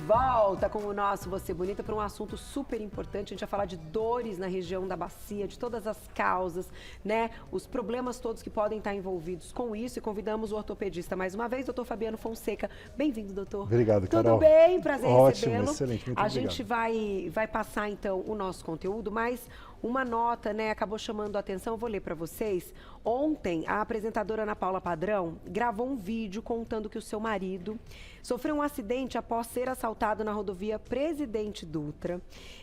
volta com o nosso Você Bonita para um assunto super importante. A gente vai falar de dores na região da bacia, de todas as causas, né? Os problemas todos que podem estar envolvidos com isso. E convidamos o ortopedista mais uma vez, doutor Fabiano Fonseca. Bem-vindo, doutor. Obrigado, Carol. Tudo bem? Prazer em Ótimo, recebê-lo. excelente, muito A obrigado. gente vai passar, então, o nosso conteúdo, mas uma nota, né, acabou chamando a atenção, eu vou ler para vocês. Ontem, a apresentadora Ana Paula Padrão gravou um vídeo contando que o seu marido sofreu um acidente após ser assaltado na rodovia Presidente Dutra.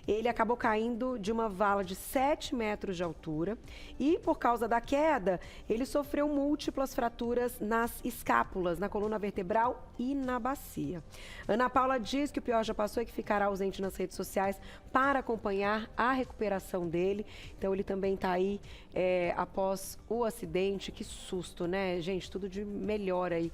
Ele acabou caindo de uma vala de 7 metros de altura e, por causa da queda, ele sofreu múltiplas fraturas nas escápulas, na coluna vertebral e na bacia. Ana Paula diz que o pior já passou e que ficará ausente nas redes sociais para acompanhar a recuperação dele. Então, ele também está aí após o acidente. Que susto, né, gente? Tudo de melhor aí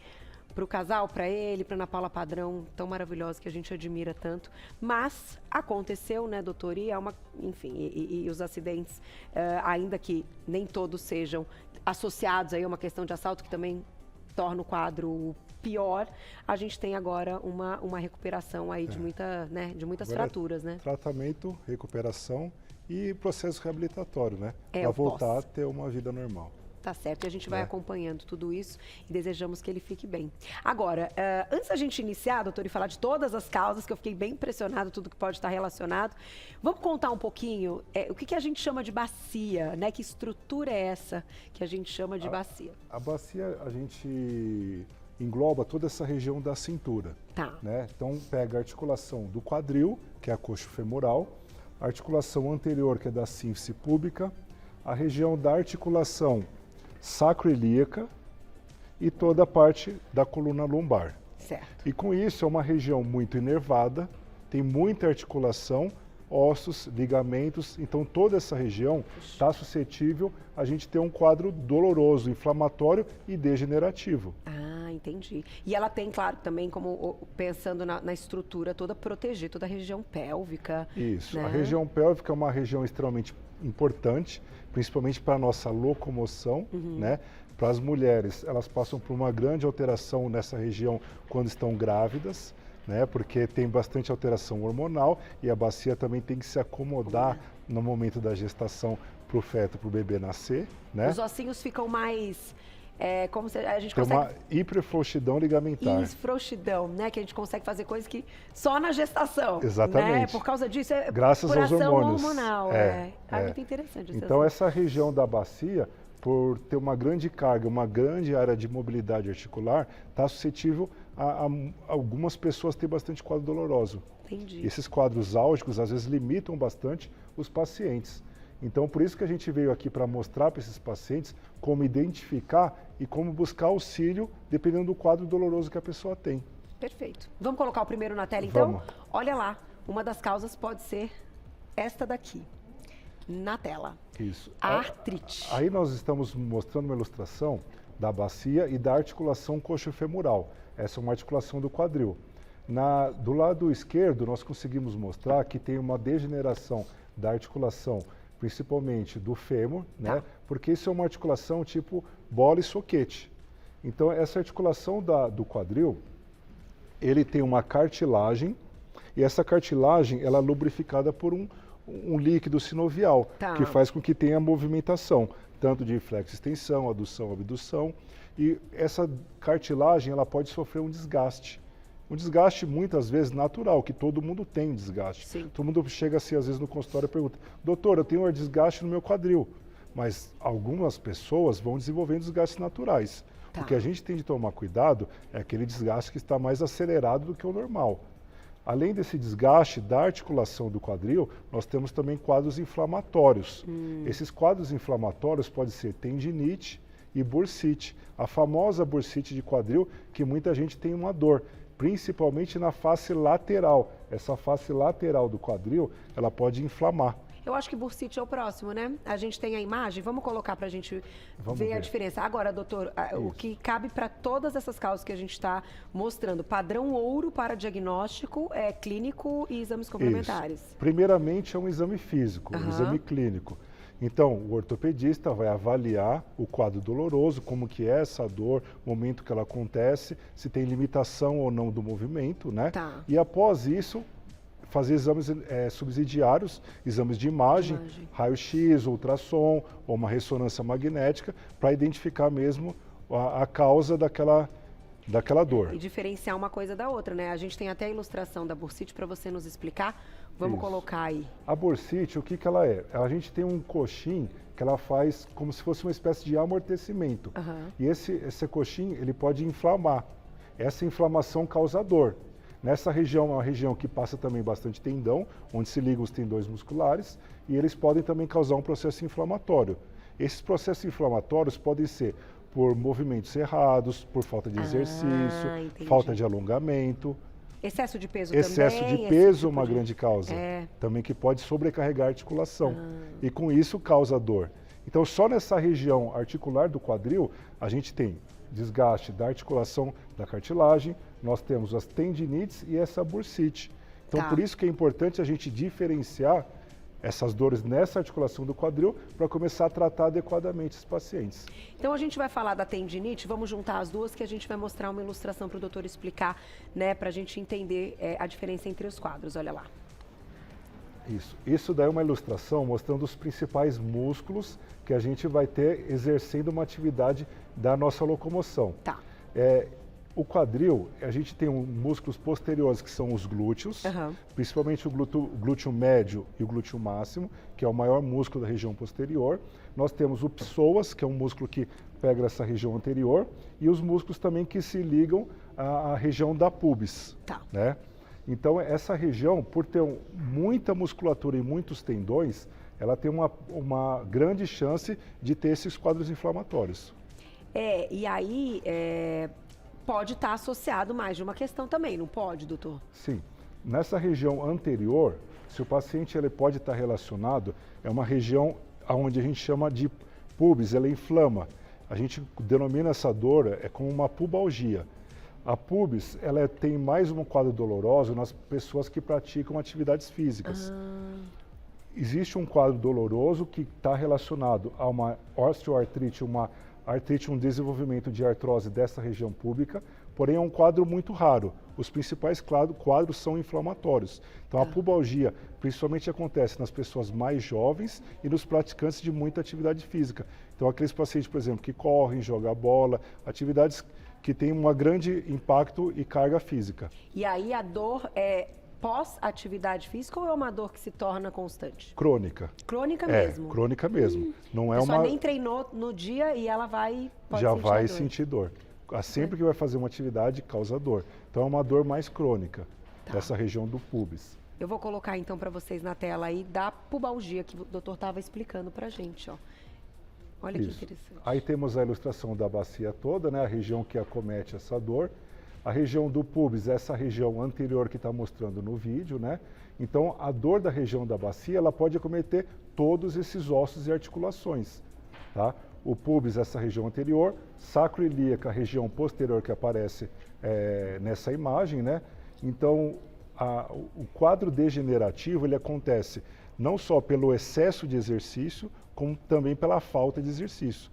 para o casal, para ele, para Ana Paula Padrão, tão maravilhosa que a gente admira tanto. Mas aconteceu, né, doutor? E é uma, enfim, e os acidentes, ainda que nem todos sejam associados aí a uma questão de assalto, que também torna o quadro pior, a gente tem agora uma recuperação aí de muitas Agora fraturas, né? Tratamento, recuperação e processo reabilitatório, né? É, para o voltar pós. a ter uma vida normal. Tá certo, e a gente vai acompanhando tudo isso e desejamos que ele fique bem. Agora, antes da gente iniciar, doutor, e falar de todas as causas, que eu fiquei bem impressionado, tudo que pode estar relacionado, vamos contar um pouquinho o que a gente chama de bacia, né? Que estrutura é essa que a gente chama de bacia? A bacia, a gente engloba toda essa região da cintura. Tá. Né? Então, pega a articulação do quadril, que é a coxa femoral, a articulação anterior, que é da sínfise púbica, a região da articulação sacroilíaca e toda a parte da coluna lombar. Certo. E com isso é uma região muito inervada, tem muita articulação, ossos, ligamentos, então toda essa região está suscetível a gente ter um quadro doloroso, inflamatório e degenerativo. Ah, entendi. E ela tem, claro, também como, pensando na estrutura toda, proteger toda a região pélvica. Isso. Né? A região pélvica é uma região extremamente importante, principalmente para a nossa locomoção, né? Para as mulheres, elas passam por uma grande alteração nessa região quando estão grávidas, né? Porque tem bastante alteração hormonal e a bacia também tem que se acomodar no momento da gestação para o feto, para o bebê nascer, né? Os ossinhos ficam mais... como se a gente Tem consegue... uma hiperfrouxidão ligamentar. Frouxidão, né? Que a gente consegue fazer coisas que só na gestação. Exatamente. Né? Por causa disso, Graças por aos ação hormônios. hormonal. Muito interessante. Então, essa região da bacia, por ter uma grande carga, uma grande área de mobilidade articular, está suscetível a algumas pessoas ter bastante quadro doloroso. Entendi. Esses quadros álgicos, às vezes, limitam bastante os pacientes. Então, por isso que a gente veio aqui para mostrar para esses pacientes como identificar e como buscar auxílio, dependendo do quadro doloroso que a pessoa tem. Perfeito. Vamos colocar o primeiro na tela, então? Vamos. Olha lá, uma das causas pode ser esta daqui, na tela. Isso. A artrite. Aí nós estamos mostrando uma ilustração da bacia e da articulação coxofemoral. Essa é uma articulação do quadril. Do lado esquerdo, nós conseguimos mostrar que tem uma degeneração da articulação, principalmente do fêmur, né? Porque isso é uma articulação tipo bola e soquete. Então, essa articulação do quadril, ele tem uma cartilagem, e essa cartilagem ela é lubrificada por um líquido sinovial, que faz com que tenha movimentação, tanto de flexo-extensão, adução, abdução, e essa cartilagem ela pode sofrer um desgaste. Um desgaste muitas vezes natural, que todo mundo tem um desgaste. Sim. Todo mundo chega assim, às vezes no consultório e pergunta: doutor, eu tenho um desgaste no meu quadril. Mas algumas pessoas vão desenvolvendo desgastes naturais. O que a gente tem de tomar cuidado é aquele desgaste que está mais acelerado do que o normal. Além desse desgaste da articulação do quadril, nós temos também quadros inflamatórios. Esses quadros inflamatórios podem ser tendinite e bursite. A famosa bursite de quadril, que muita gente tem uma dor, principalmente na face lateral. Essa face lateral do quadril, ela pode inflamar. Eu acho que bursite é o próximo, né? A gente tem a imagem, vamos colocar para a gente ver a diferença. Agora, doutor, o que cabe para todas essas causas que a gente está mostrando, padrão ouro para diagnóstico, clínico e exames complementares. Isso. Primeiramente é um exame físico, um exame clínico. Então, o ortopedista vai avaliar o quadro doloroso, como que é essa dor, o momento que ela acontece, se tem limitação ou não do movimento, né? Tá. E após isso, fazer exames subsidiários, exames de imagem. Raio-x, ultrassom ou uma ressonância magnética, para identificar mesmo a causa daquela dor. E diferenciar uma coisa da outra, né? A gente tem até a ilustração da bursite para você nos explicar. Vamos colocar aí. A bursite, o que ela é? A gente tem um coxim que ela faz como se fosse uma espécie de amortecimento. E esse coxim, ele pode inflamar. Essa inflamação causa dor. Nessa região, é uma região que passa também bastante tendão, onde se ligam os tendões musculares, e eles podem também causar um processo inflamatório. Esses processos inflamatórios podem ser por movimentos errados, por falta de exercício, falta de alongamento. Excesso de peso Excesso também? de peso é uma grande causa. É. Também que pode sobrecarregar a articulação. E com isso causa dor. Então só nessa região articular do quadril, a gente tem desgaste da articulação da cartilagem, nós temos as tendinites e essa bursite. Então por isso que é importante a gente diferenciar essas dores nessa articulação do quadril para começar a tratar adequadamente os pacientes. Então a gente vai falar da tendinite, vamos juntar as duas que a gente vai mostrar uma ilustração para o doutor explicar, né, para a gente entender a diferença entre os quadros, olha lá. Isso daí é uma ilustração mostrando os principais músculos que a gente vai ter exercendo uma atividade da nossa locomoção. Tá. O quadril, a gente tem músculos posteriores que são os glúteos, principalmente o glúteo médio e o glúteo máximo, que é o maior músculo da região posterior. Nós temos o psoas, que é um músculo que pega essa região anterior, e os músculos também que se ligam à região da pubis. Tá. Né? Então, essa região, por ter muita musculatura e muitos tendões, ela tem uma grande chance de ter esses quadros inflamatórios. E aí pode estar associado mais de uma questão também, não pode, doutor? Sim. Nessa região anterior, se o paciente ele pode estar relacionado, é uma região onde a gente chama de pubis, ela inflama. A gente denomina essa dor como uma pubalgia. A pubis, ela tem mais um quadro doloroso nas pessoas que praticam atividades físicas. Existe um quadro doloroso que está relacionado a uma osteoartrite, uma artrite, um desenvolvimento de artrose dessa região pública, porém é um quadro muito raro. Os principais quadros são inflamatórios. Então a pubalgia principalmente acontece nas pessoas mais jovens e nos praticantes de muita atividade física. Então aqueles pacientes, por exemplo, que correm, jogam bola, atividades que têm um grande impacto e carga física. E aí a dor é pós-atividade física ou é uma dor que se torna constante? Crônica. Crônica mesmo? Crônica mesmo. Não é a pessoa uma... nem treinou no dia e ela pode já sentir vai a dor. sentir dor. Sempre que vai fazer uma atividade, causa dor. Então é uma dor mais crônica dessa região do pubis. Eu vou colocar então para vocês na tela aí da pubalgia que o doutor estava explicando para a gente, ó. Olha que interessante. Aí temos a ilustração da bacia toda, né? A região que acomete essa dor. A região do pubis, essa região anterior que está mostrando no vídeo, né? Então, a dor da região da bacia, ela pode acometer todos esses ossos e articulações, tá? O pubis, essa região anterior, sacroilíaca, a região posterior que aparece nessa imagem, né? Então, o quadro degenerativo, ele acontece não só pelo excesso de exercício, como também pela falta de exercício.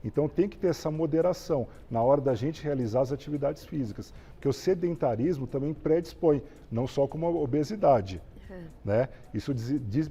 Então tem que ter essa moderação na hora da gente realizar as atividades físicas, porque o sedentarismo também predispõe, não só como a obesidade, né? Isso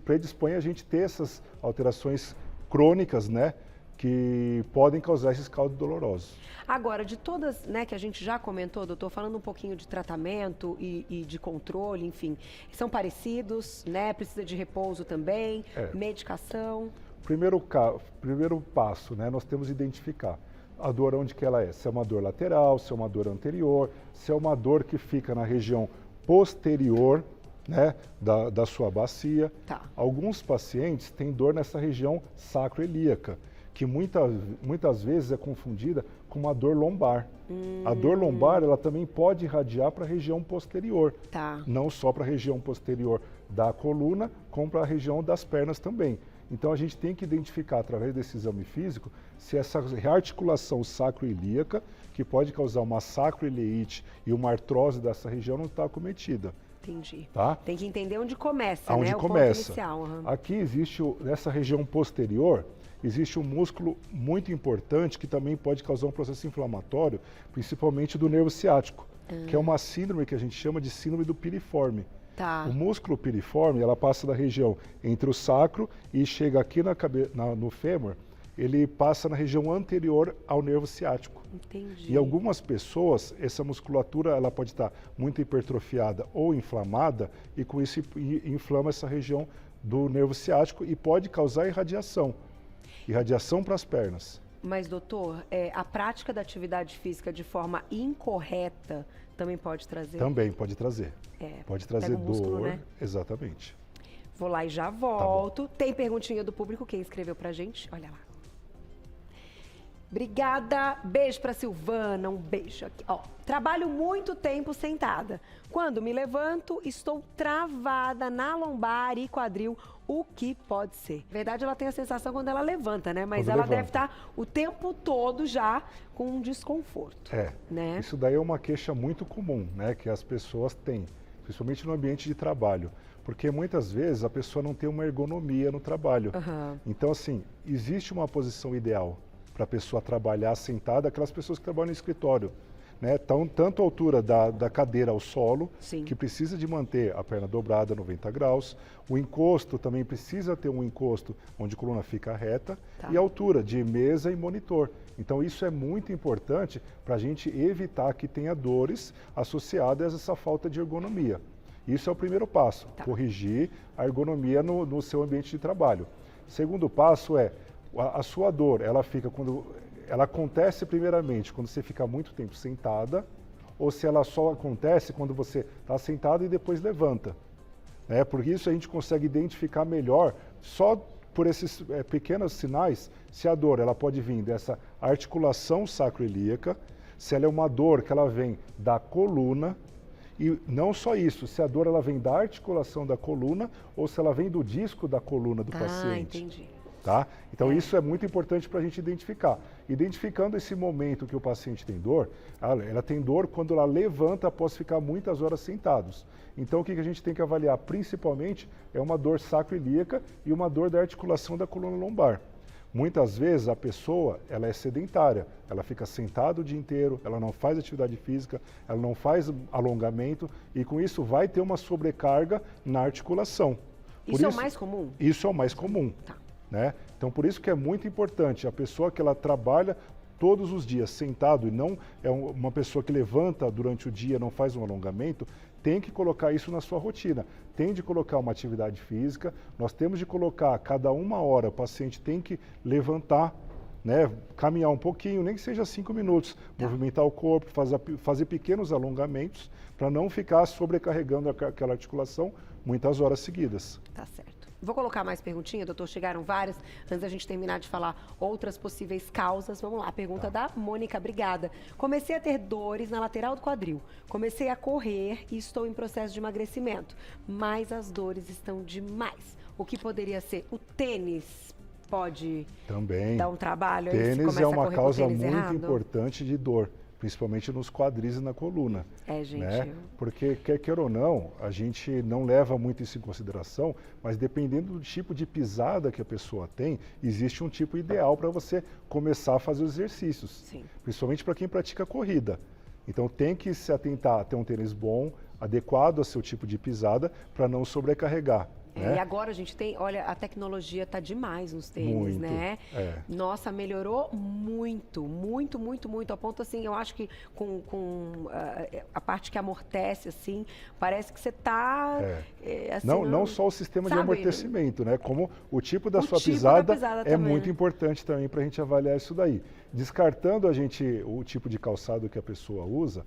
predispõe a gente ter essas alterações crônicas, né, que podem causar esses quadros dolorosos. Agora, de todas, né, que a gente já comentou, doutor, falando um pouquinho de tratamento e de controle, enfim, são parecidos, né? Precisa de repouso também, medicação. Primeiro passo, né, nós temos que identificar a dor onde que ela é. Se é uma dor lateral, se é uma dor anterior, se é uma dor que fica na região posterior, né, da sua bacia. Tá. Alguns pacientes têm dor nessa região sacroilíaca, que muitas vezes é confundida com uma dor lombar. A dor lombar, ela também pode irradiar para a região posterior. Tá. Não só para a região posterior da coluna, como para a região das pernas também. Então a gente tem que identificar através desse exame físico se essa rearticulação sacroilíaca, que pode causar uma sacroileite e uma artrose dessa região, não está acometida. Entendi. Tá? Tem que entender onde começa, Onde né? começa. O ponto inicial. Aqui existe, nessa região posterior, existe um músculo muito importante que também pode causar um processo inflamatório, principalmente do nervo ciático, que é uma síndrome que a gente chama de síndrome do piriforme. Tá. O músculo piriforme, ela passa da região entre o sacro e chega aqui no fêmur, ele passa na região anterior ao nervo ciático. Entendi. E algumas pessoas, essa musculatura ela pode estar muito hipertrofiada ou inflamada e com isso inflama essa região do nervo ciático e pode causar irradiação para as pernas. Mas, doutor, a prática da atividade física de forma incorreta também pode trazer? Também pode trazer. Pode trazer pega o músculo, dor. né? Exatamente. Vou lá e já volto. Tem perguntinha do público, quem escreveu pra gente? Olha lá. Obrigada. Beijo pra Silvana, um beijo aqui. Ó, trabalho muito tempo sentada. Quando me levanto, estou travada na lombar e quadril. O que pode ser? Na verdade, ela tem a sensação quando ela levanta, né? Mas ela deve estar o tempo todo já com um desconforto. Né? Isso daí é uma queixa muito comum, né? Que as pessoas têm, principalmente no ambiente de trabalho. Porque muitas vezes a pessoa não tem uma ergonomia no trabalho. Então, assim, existe uma posição ideal para a pessoa trabalhar sentada, aquelas pessoas que trabalham no escritório, né? Então, tanto a altura da cadeira ao solo, Sim. que precisa de manter a perna dobrada 90 graus, o encosto também precisa ter um encosto onde a coluna fica reta, e a altura de mesa e monitor. Então, isso é muito importante para a gente evitar que tenha dores associadas a essa falta de ergonomia. Isso é o primeiro passo, corrigir a ergonomia no seu ambiente de trabalho. Segundo passo é a sua dor, ela acontece primeiramente quando você fica muito tempo sentada, ou se ela só acontece quando você está sentado e depois levanta. Né? Porque isso a gente consegue identificar melhor só por esses pequenos sinais, se a dor ela pode vir dessa articulação sacroiliaca, se ela é uma dor que ela vem da coluna, e não só isso, se a dor ela vem da articulação da coluna ou se ela vem do disco da coluna do paciente. Entendi. Tá? Então isso é muito importante para a gente identificar. Identificando esse momento que o paciente tem dor, ela tem dor quando ela levanta após ficar muitas horas sentados. Então o que a gente tem que avaliar principalmente é uma dor sacroiliaca e uma dor da articulação da coluna lombar. Muitas vezes a pessoa ela é sedentária, ela fica sentada o dia inteiro, ela não faz atividade física, ela não faz alongamento e com isso vai ter uma sobrecarga na articulação. Isso é o mais comum? Isso é o mais comum. Né? Então, por isso que é muito importante a pessoa que ela trabalha todos os dias sentado e não é uma pessoa que levanta durante o dia, não faz um alongamento, tem que colocar isso na sua rotina. Tem de colocar uma atividade física, nós temos de colocar cada 1 hora, o paciente tem que levantar, né, caminhar um pouquinho, nem que seja 5 minutos, movimentar o corpo, fazer pequenos alongamentos para não ficar sobrecarregando aquela articulação muitas horas seguidas. Tá certo. Vou colocar mais perguntinha, doutor, chegaram várias, antes da gente terminar de falar outras possíveis causas. Vamos lá, pergunta da Mônica, obrigada. Comecei a ter dores na lateral do quadril, comecei a correr e estou em processo de emagrecimento, mas as dores estão demais. O que poderia ser? O tênis pode também dar um trabalho? Tênis é uma causa muito importante de dor, principalmente nos quadris e na coluna. Gente. Né? Porque, quer ou não, a gente não leva muito isso em consideração, mas dependendo do tipo de pisada que a pessoa tem, existe um tipo ideal para você começar a fazer os exercícios. Sim. Principalmente para quem pratica corrida. Então tem que se atentar a ter um tênis bom, adequado ao seu tipo de pisada, para não sobrecarregar. Né? E agora a gente tem, olha, a tecnologia tá demais nos tênis, muito, né? Nossa, melhorou muito, muito, muito, muito. A ponto assim, eu acho que com a parte que amortece, assim, parece que você tá... assim, não só o sistema de amortecimento, né? Como o tipo da sua tipo pisada, da pisada é também, muito né? importante também para a gente avaliar isso daí. Descartando o tipo de calçado que a pessoa usa,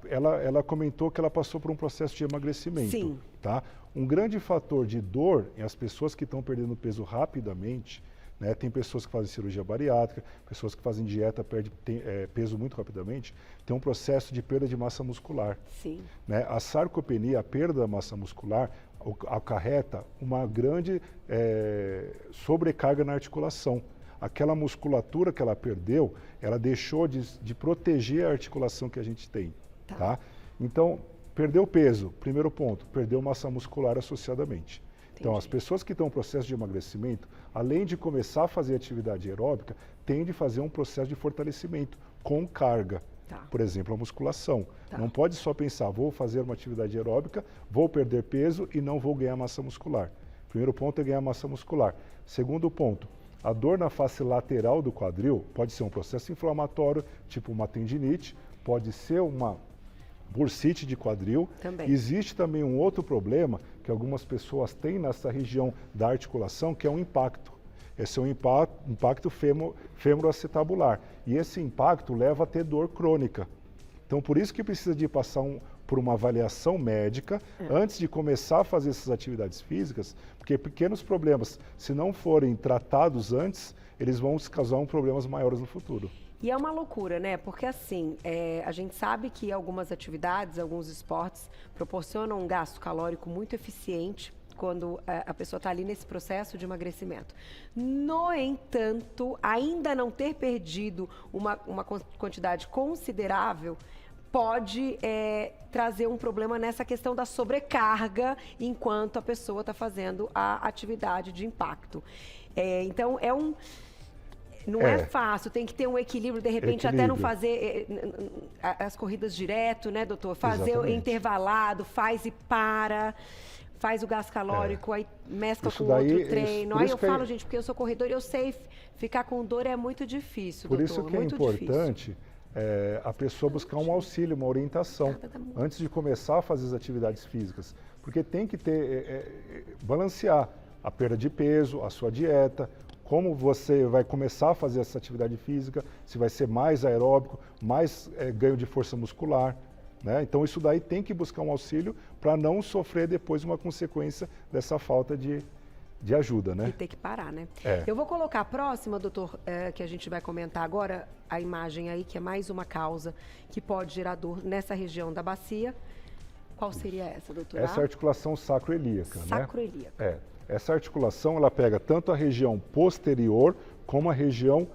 ela comentou que ela passou por um processo de emagrecimento. Sim. Tá? Um grande fator de dor em as pessoas que estão perdendo peso rapidamente, né? Tem pessoas que fazem cirurgia bariátrica, pessoas que fazem dieta, perdem peso muito rapidamente, tem um processo de perda de massa muscular. Sim. Né? A sarcopenia, a perda da massa muscular, acarreta uma grande sobrecarga na articulação. Aquela musculatura que ela perdeu, ela deixou de proteger a articulação que a gente tem. Tá? Então, perdeu peso, primeiro ponto, perdeu massa muscular associadamente. Então, as pessoas que estão em processo de emagrecimento, além de começar a fazer atividade aeróbica, têm de fazer um processo de fortalecimento com carga. Tá. Por exemplo, a musculação. Tá. Não pode só pensar, vou fazer uma atividade aeróbica, vou perder peso e não vou ganhar massa muscular. Primeiro ponto é ganhar massa muscular. Segundo ponto, a dor na face lateral do quadril pode ser um processo inflamatório, tipo uma tendinite, pode ser uma bursite de quadril. Também. Existe também um outro problema que algumas pessoas têm nessa região da articulação, que é um impacto. Esse é um impacto femoroacetabular. E esse impacto leva a ter dor crônica. Então, por isso que precisa de passar por uma avaliação médica antes de começar a fazer essas atividades físicas, porque pequenos problemas, se não forem tratados antes, eles vão causar problemas maiores no futuro. E é uma loucura, né? Porque assim, a gente sabe que algumas atividades, alguns esportes proporcionam um gasto calórico muito eficiente quando a pessoa está ali nesse processo de emagrecimento. No entanto, ainda não ter perdido uma quantidade considerável pode trazer um problema nessa questão da sobrecarga enquanto a pessoa está fazendo a atividade de impacto. Então, não é fácil, tem que ter um equilíbrio, de repente até não fazer as corridas direto, né, doutor? Fazer o intervalado, faz e para, faz o gasto calórico, aí mescla com outro treino. Aí eu falo, gente, porque eu sou corredor e eu sei, ficar com dor é muito difícil, doutor. Por isso que é importante a pessoa buscar um auxílio, uma orientação, antes de começar a fazer as atividades físicas. Porque tem que balancear a perda de peso, a sua dieta, como você vai começar a fazer essa atividade física, se vai ser mais aeróbico, mais ganho de força muscular, né? Então isso daí tem que buscar um auxílio para não sofrer depois uma consequência dessa falta de ajuda, né? E ter que parar, né? Eu vou colocar a próxima, doutor, que a gente vai comentar agora, a imagem aí, que é mais uma causa que pode gerar dor nessa região da bacia. Qual seria essa, doutor? Essa é a articulação sacroiliaca, né? Sacroiliaca. Essa articulação, ela pega tanto a região posterior como a região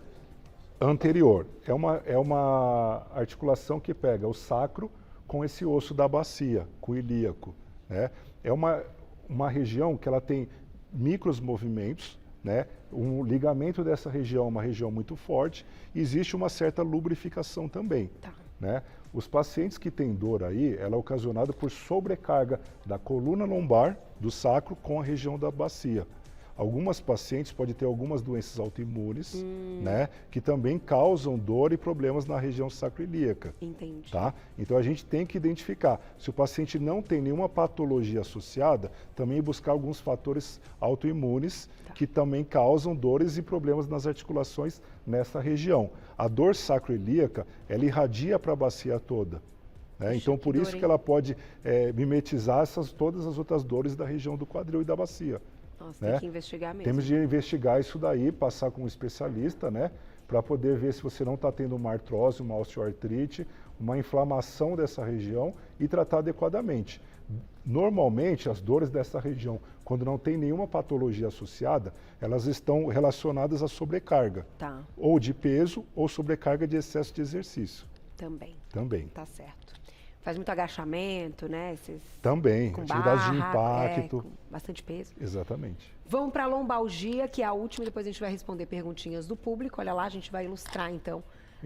anterior. É uma articulação que pega o sacro com esse osso da bacia, com o ilíaco, né? É uma região que ela tem micros movimentos, né? Um ligamento dessa região é uma região muito forte e existe uma certa lubrificação também, né? Os pacientes que têm dor aí, ela é ocasionada por sobrecarga da coluna lombar, do sacro, com a região da bacia. Algumas pacientes podem ter algumas doenças autoimunes, né, que também causam dor e problemas na região sacroiliaca. Entendi. Tá? Então a gente tem que identificar. Se o paciente não tem nenhuma patologia associada, também buscar alguns fatores autoimunes que também causam dores e problemas nas articulações nessa região. A dor sacroiliaca, ela irradia para a bacia toda. Né? Então por isso que ela pode mimetizar todas as outras dores da região do quadril e da bacia. Nossa, tem que investigar mesmo. Temos de investigar isso daí, passar com um especialista, né? Para poder ver se você não está tendo uma artrose, uma osteoartrite, uma inflamação dessa região e tratar adequadamente. Normalmente, as dores dessa região, quando não tem nenhuma patologia associada, elas estão relacionadas à sobrecarga. Ou de peso ou sobrecarga de excesso de exercício. Também. Tá certo. Faz muito agachamento, né? Também, atividades de impacto. Com bastante peso. Exatamente. Vamos para a lombalgia, que é a última, depois a gente vai responder perguntinhas do público. Olha lá, a gente vai ilustrar, então,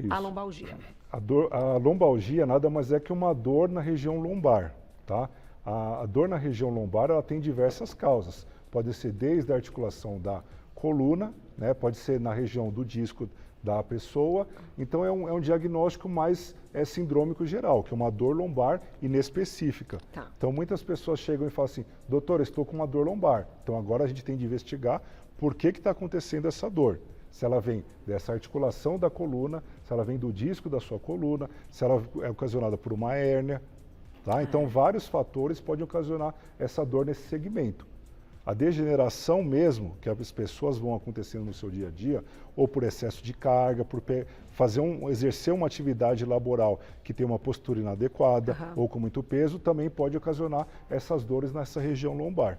a lombalgia. A lombalgia nada mais é que uma dor na região lombar, tá? A dor na região lombar, ela tem diversas causas. Pode ser desde a articulação da coluna, né? Pode ser na região do disco da pessoa. Então é um diagnóstico mais sindrômico geral, que é uma dor lombar inespecífica. Então muitas pessoas chegam e falam assim, doutor, eu estou com uma dor lombar. Então agora a gente tem de investigar por que está acontecendo essa dor. Se ela vem dessa articulação da coluna, se ela vem do disco da sua coluna, se ela é ocasionada por uma hérnia. Tá? Então vários fatores podem ocasionar essa dor nesse segmento. A degeneração mesmo, que as pessoas vão acontecendo no seu dia a dia, ou por excesso de carga, por exercer uma atividade laboral que tem uma postura inadequada, ou com muito peso, também pode ocasionar essas dores nessa região lombar.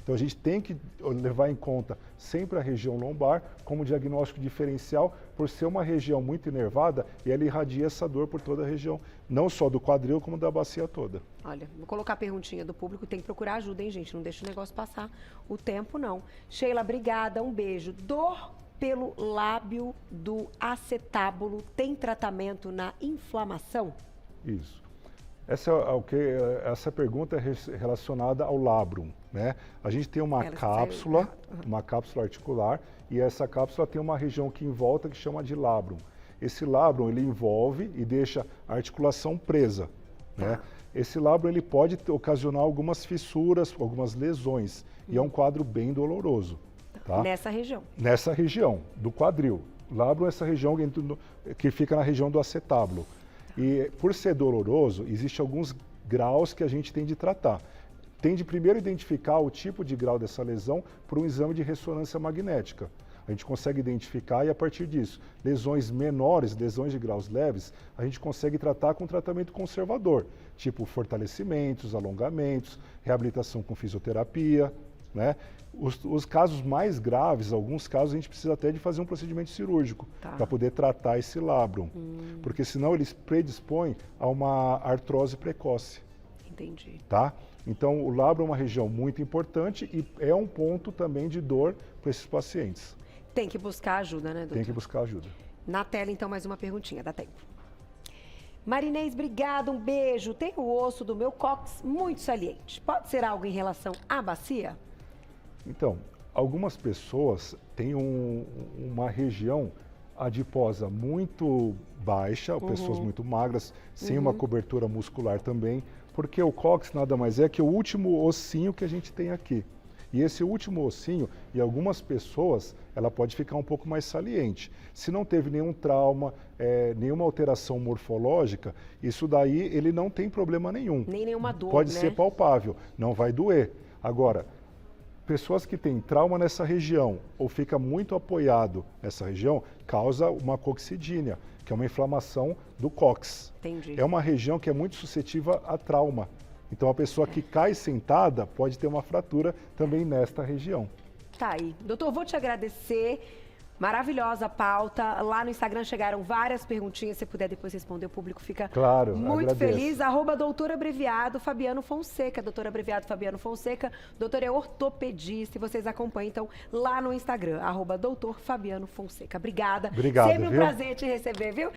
Então a gente tem que levar em conta sempre a região lombar como diagnóstico diferencial, por ser uma região muito inervada e ela irradia essa dor por toda a região, não só do quadril como da bacia toda. Olha, vou colocar a perguntinha do público, tem que procurar ajuda, hein, gente? Não deixa o negócio passar o tempo, não. Sheila, obrigada, um beijo. Dor pelo lábio do acetábulo tem tratamento na inflamação? Isso. Essa pergunta é relacionada ao labrum, né? A gente tem uma cápsula articular, e essa cápsula tem uma região aqui em volta que chama de labrum. Esse labrum, ele envolve e deixa a articulação presa, né? Esse labrum, ele pode ocasionar algumas fissuras, algumas lesões, e é um quadro bem doloroso. Tá? Nessa região? Nessa região, do quadril. Labrum é essa região que fica na região do acetábulo. E por ser doloroso, existem alguns graus que a gente tem de tratar. Tem de primeiro identificar o tipo de grau dessa lesão por um exame de ressonância magnética. A gente consegue identificar e a partir disso, lesões menores, lesões de graus leves, a gente consegue tratar com tratamento conservador, tipo fortalecimentos, alongamentos, reabilitação com fisioterapia, né? Os casos mais graves, alguns casos, a gente precisa até de fazer um procedimento cirúrgico para poder tratar esse labrum, porque senão eles predispõem a uma artrose precoce. Entendi. Tá? Então, o labrum é uma região muito importante e é um ponto também de dor para esses pacientes. Tem que buscar ajuda, né, doutor? Tem que buscar ajuda. Na tela, então, mais uma perguntinha, dá tempo. Marinês, obrigada, um beijo. Tem o osso do meu cóccix muito saliente. Pode ser algo em relação à bacia? Então, algumas pessoas têm uma região adiposa muito baixa, pessoas muito magras, sem uma cobertura muscular também, porque o cóccix nada mais é que o último ossinho que a gente tem aqui. E esse último ossinho, em algumas pessoas, ela pode ficar um pouco mais saliente. Se não teve nenhum trauma, nenhuma alteração morfológica, isso daí ele não tem problema nenhum. Nem nenhuma dor, pode né? ser palpável, não vai doer. Agora, pessoas que têm trauma nessa região ou fica muito apoiado nessa região, causa uma coccidínia, que é uma inflamação do cóccix. Entendi. É uma região que é muito suscetível a trauma. Então, a pessoa que cai sentada pode ter uma fratura também nesta região. Tá aí. Doutor, vou te agradecer. Maravilhosa pauta. Lá no Instagram chegaram várias perguntinhas. Se puder depois responder, o público fica muito feliz. @doutor abreviado Fabiano Fonseca. Doutor abreviado Fabiano Fonseca. Doutor é ortopedista. E vocês acompanham, então, lá no Instagram. @doutor Fabiano Fonseca. Obrigada. Obrigado, Sempre um prazer te receber, viu?